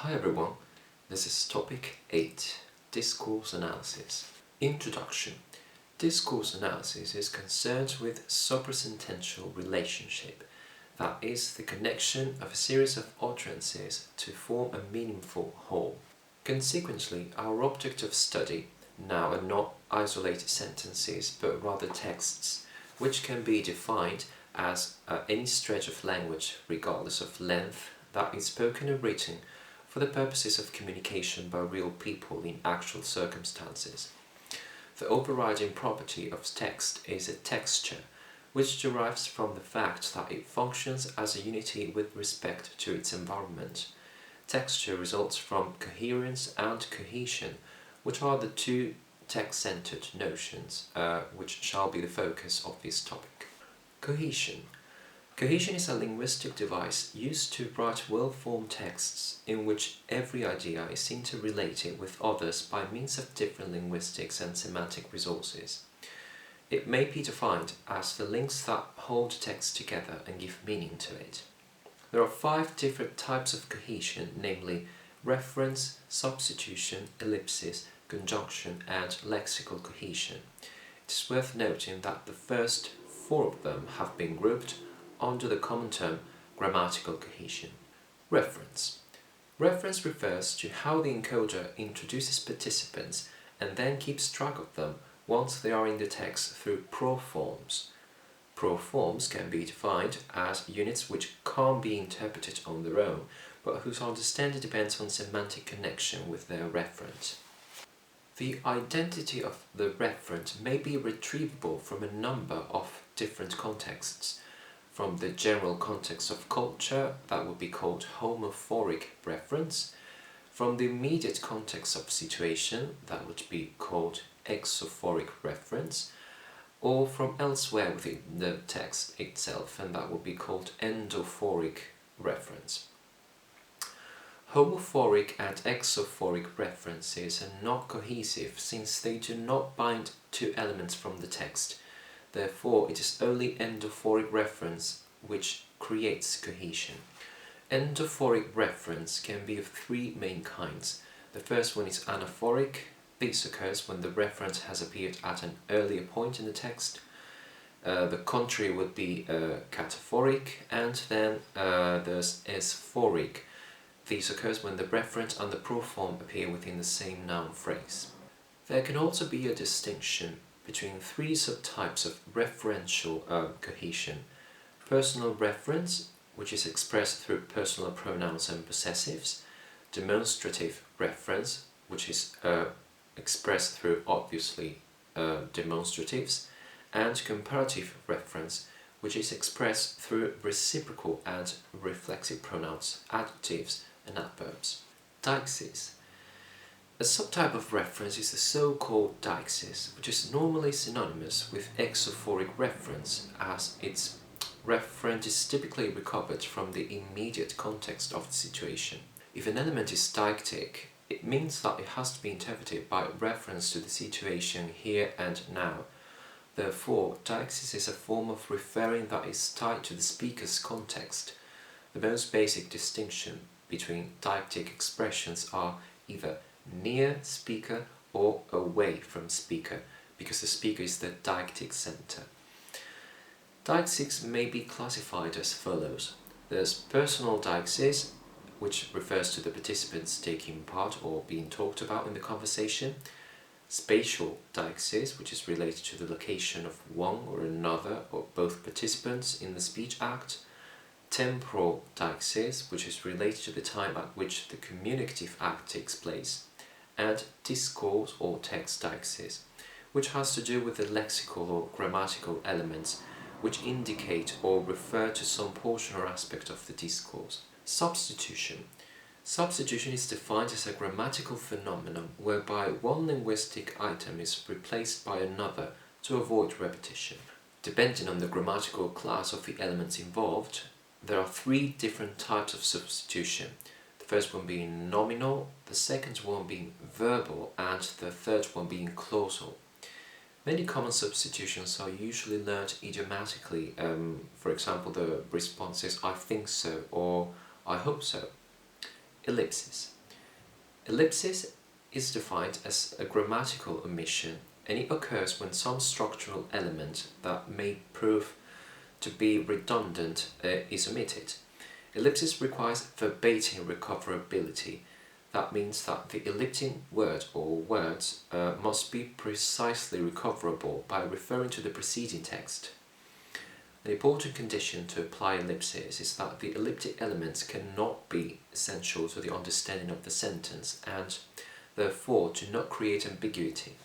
Hi everyone, this is topic 8, Discourse Analysis. Introduction. Discourse analysis is concerned with suprasentential relationship, that is, the connection of a series of utterances to form a meaningful whole. Consequently, our object of study now are not isolated sentences, but rather texts, which can be defined as any stretch of language, regardless of length, that is spoken or written for the purposes of communication by real people in actual circumstances. The overriding property of text is a texture, which derives from the fact that it functions as a unity with respect to its environment. Texture results from coherence and cohesion, which are the two text-centered notions, which shall be the focus of this topic. Cohesion. Cohesion is a linguistic device used to write well-formed texts in which every idea is interrelated with others by means of different linguistics and semantic resources. It may be defined as the links that hold text together and give meaning to it. There are 5 different types of cohesion, namely reference, substitution, ellipsis, conjunction, and lexical cohesion. It is worth noting that the first 4 of them have been grouped under the common term grammatical cohesion. Reference. Reference refers to how the encoder introduces participants and then keeps track of them once they are in the text through proforms. Proforms can be defined as units which can't be interpreted on their own, but whose understanding depends on semantic connection with their referent. The identity of the referent may be retrievable from a number of different contexts. From the general context of culture, that would be called homophoric reference. From the immediate context of situation, that would be called exophoric reference. Or from elsewhere within the text itself, and that would be called endophoric reference. Homophoric and exophoric references are not cohesive since they do not bind two elements from the text. Therefore, it is only endophoric reference which creates cohesion. Endophoric reference can be of 3 main kinds. The first one is anaphoric. This occurs when the reference has appeared at an earlier point in the text. The contrary would be cataphoric, and then there's esphoric. This occurs when the referent and the proform appear within the same noun phrase. There can also be a distinction between 3 subtypes of referential cohesion. Personal reference, which is expressed through personal pronouns and possessives. Demonstrative reference, which is expressed through obviously demonstratives. And comparative reference, which is expressed through reciprocal and reflexive pronouns, adjectives and adverbs. Deixis. A subtype of reference is the so-called deixis, which is normally synonymous with exophoric reference, as its referent is typically recovered from the immediate context of the situation. If an element is deictic, it means that it has to be interpreted by reference to the situation here and now. Therefore, deixis is a form of referring that is tied to the speaker's context. The most basic distinction between deictic expressions are either near speaker or away from speaker, because the speaker is the deictic center. Deixis may be classified as follows. There's personal deixis, which refers to the participants taking part or being talked about in the conversation. Spatial deixis, which is related to the location of one or another or both participants in the speech act. Temporal deixis, which is related to the time at which the communicative act takes place. And discourse or text deixis, which has to do with the lexical or grammatical elements which indicate or refer to some portion or aspect of the discourse. Substitution. Substitution is defined as a grammatical phenomenon whereby one linguistic item is replaced by another to avoid repetition. Depending on the grammatical class of the elements involved, there are 3 different types of substitution. The first one being nominal, the second one being verbal, and the third one being clausal. Many common substitutions are usually learned idiomatically. For example, the response is I think so or I hope so. Ellipsis. Ellipsis is defined as a grammatical omission, and it occurs when some structural element that may prove to be redundant is omitted. Ellipsis requires verbatim recoverability. That means that the elliptic word or words must be precisely recoverable by referring to the preceding text. An important condition to apply ellipsis is that the elliptic elements cannot be essential to the understanding of the sentence and, therefore, do not create ambiguity.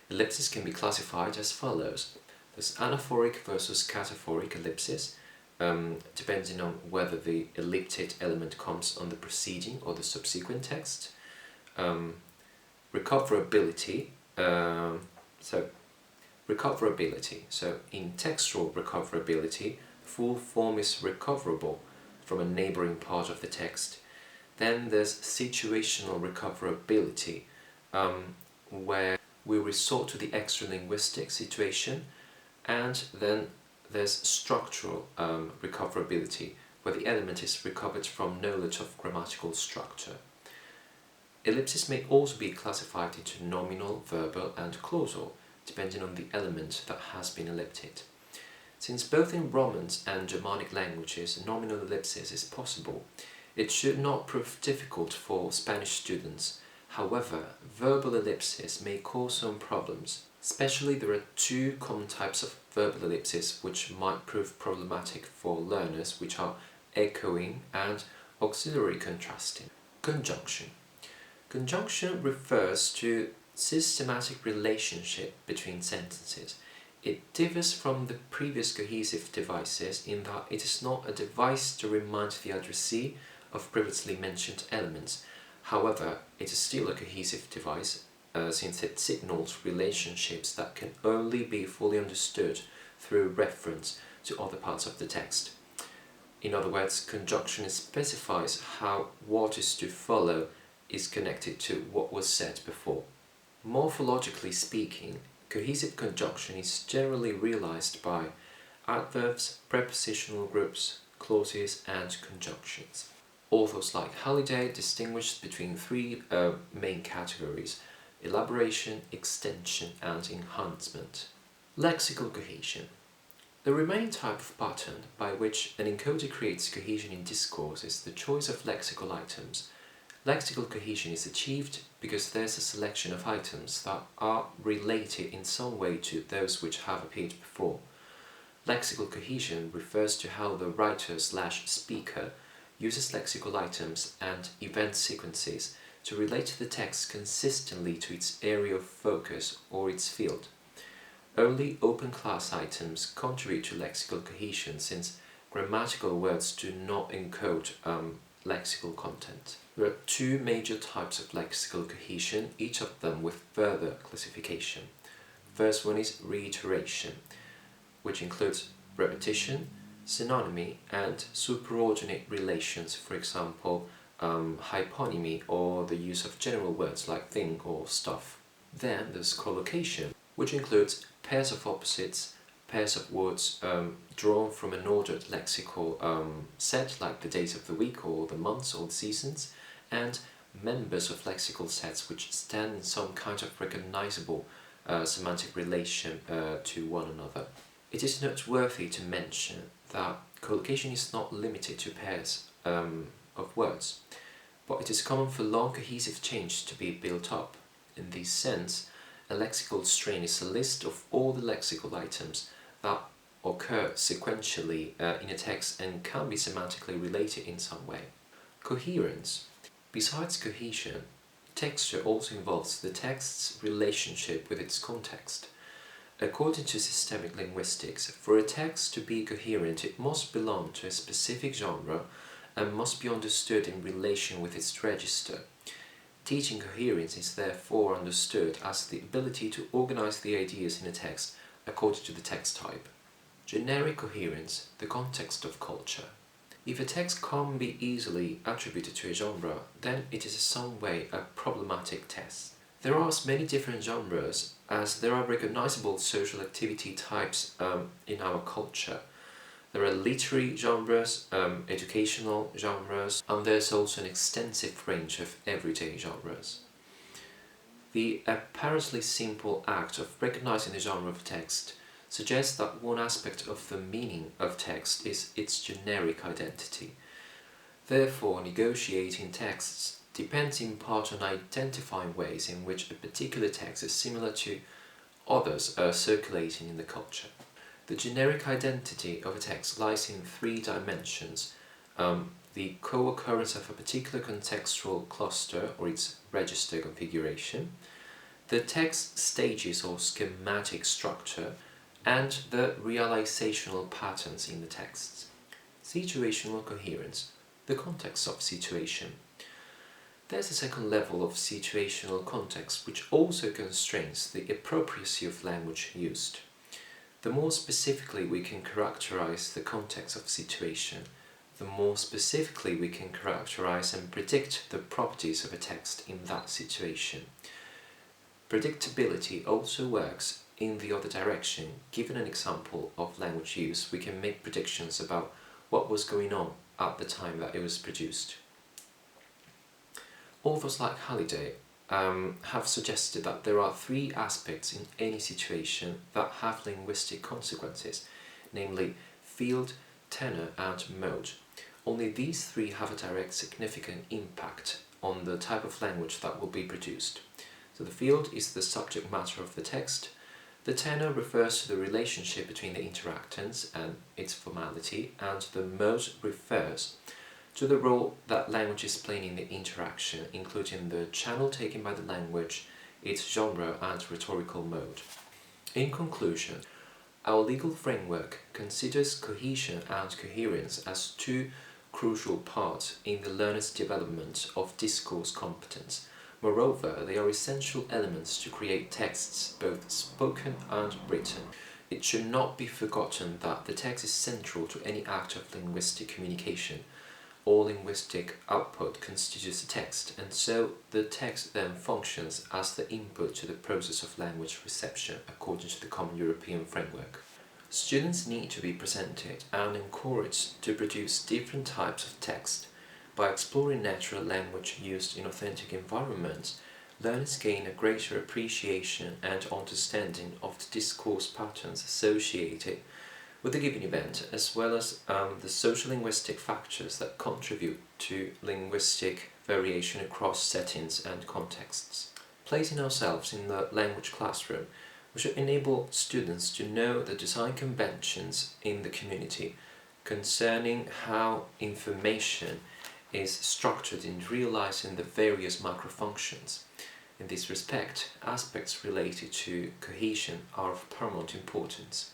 Ellipsis can be classified as follows. There's anaphoric versus cataphoric ellipsis, depending on whether the elliptic element comes on the preceding or the subsequent text. Recoverability, so in textual recoverability, full form is recoverable from a neighboring part of the text. Then there's situational recoverability, where we resort to the extra-linguistic situation, and then there's structural recoverability, where the element is recovered from knowledge of grammatical structure. Ellipsis may also be classified into nominal, verbal, and clausal, depending on the element that has been ellipted. Since both in Romance and Germanic languages nominal ellipsis is possible, it should not prove difficult for Spanish students. However, verbal ellipsis may cause some problems. Especially, there are two common types of verbal ellipsis which might prove problematic for learners, which are echoing and auxiliary contrasting. Conjunction. Conjunction refers to systematic relationship between sentences. It differs from the previous cohesive devices in that it is not a device to remind the addressee of previously mentioned elements. However, it is still a cohesive device, since it signals relationships that can only be fully understood through reference to other parts of the text. In other words, conjunction specifies how what is to follow is connected to what was said before. Morphologically speaking, cohesive conjunction is generally realized by adverbs, prepositional groups, clauses, and conjunctions. Authors like Halliday distinguished between three main categories: elaboration, extension, and enhancement. Lexical cohesion. The remaining type of pattern by which an encoder creates cohesion in discourse is the choice of lexical items. Lexical cohesion is achieved because there's a selection of items that are related in some way to those which have appeared before. Lexical cohesion refers to how the writer/speaker uses lexical items and event sequences to relate the text consistently to its area of focus or its field. Only open class items contribute to lexical cohesion, since grammatical words do not encode lexical content. There are two major types of lexical cohesion, each of them with further classification. The first one is reiteration, which includes repetition, synonymy, and superordinate relations, for example, hyponymy or the use of general words like thing or stuff. Then there's collocation, which includes pairs of opposites, pairs of words drawn from an ordered lexical set like the days of the week or the months or the seasons, and members of lexical sets which stand in some kind of recognizable semantic relation to one another. It is noteworthy to mention that collocation is not limited to pairs of words, but it is common for long cohesive chains to be built up. In this sense, a lexical strain is a list of all the lexical items that occur sequentially in a text and can be semantically related in some way. Coherence. Besides cohesion, texture also involves the text's relationship with its context. According to systemic linguistics, for a text to be coherent, it must belong to a specific genre and must be understood in relation with its register. Teaching coherence is therefore understood as the ability to organize the ideas in a text according to the text type. Generic coherence, the context of culture. If a text can't be easily attributed to a genre, then it is in some way a problematic text. There are as many different genres as there are recognizable social activity types in our culture. There are literary genres, educational genres, and there's also an extensive range of everyday genres. The apparently simple act of recognizing the genre of text suggests that one aspect of the meaning of text is its generic identity. Therefore, negotiating texts depends in part on identifying ways in which a particular text is similar to others circulating in the culture. The generic identity of a text lies in three dimensions: the co-occurrence of a particular contextual cluster or its register configuration, the text stages or schematic structure, and the realizational patterns in the texts. Situational coherence, the context of situation. There's a second level of situational context which also constrains the appropriacy of language used. The more specifically we can characterize the context of situation, the more specifically we can characterize and predict the properties of a text in that situation. Predictability also works in the other direction. Given an example of language use, we can make predictions about what was going on at the time that it was produced. Authors like Halliday have suggested that there are three aspects in any situation that have linguistic consequences, namely field, tenor, and mode. Only these three have a direct significant impact on the type of language that will be produced. So the field is the subject matter of the text, the tenor refers to the relationship between the interactants and its formality, and the mode refers to the role that language is playing in the interaction, including the channel taken by the language, its genre and rhetorical mode. In conclusion, our legal framework considers cohesion and coherence as two crucial parts in the learner's development of discourse competence. Moreover, they are essential elements to create texts, both spoken and written. It should not be forgotten that the text is central to any act of linguistic communication. All linguistic output constitutes a text, and so the text then functions as the input to the process of language reception according to the Common European Framework. Students need to be presented and encouraged to produce different types of text. By exploring natural language used in authentic environments, learners gain a greater appreciation and understanding of the discourse patterns associated with the given event, as well as the social-linguistic factors that contribute to linguistic variation across settings and contexts. Placing ourselves in the language classroom, we should enable students to know the design conventions in the community concerning how information is structured in realizing the various macrofunctions. In this respect, aspects related to cohesion are of paramount importance.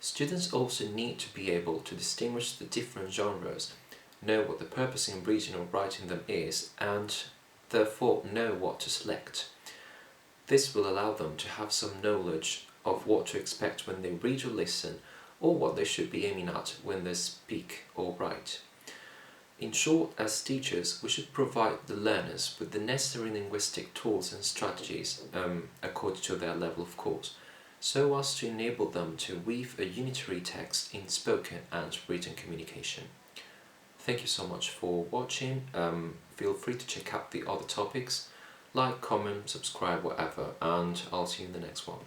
Students also need to be able to distinguish the different genres, know what the purpose in reading or writing them is, and therefore know what to select. This will allow them to have some knowledge of what to expect when they read or listen, or what they should be aiming at when they speak or write. In short, as teachers, we should provide the learners with the necessary linguistic tools and strategies, according to their level of course, so as to enable them to weave a unitary text in spoken and written communication. Thank you so much for watching. Feel free to check out the other topics, like, comment, subscribe, whatever, and I'll see you in the next one.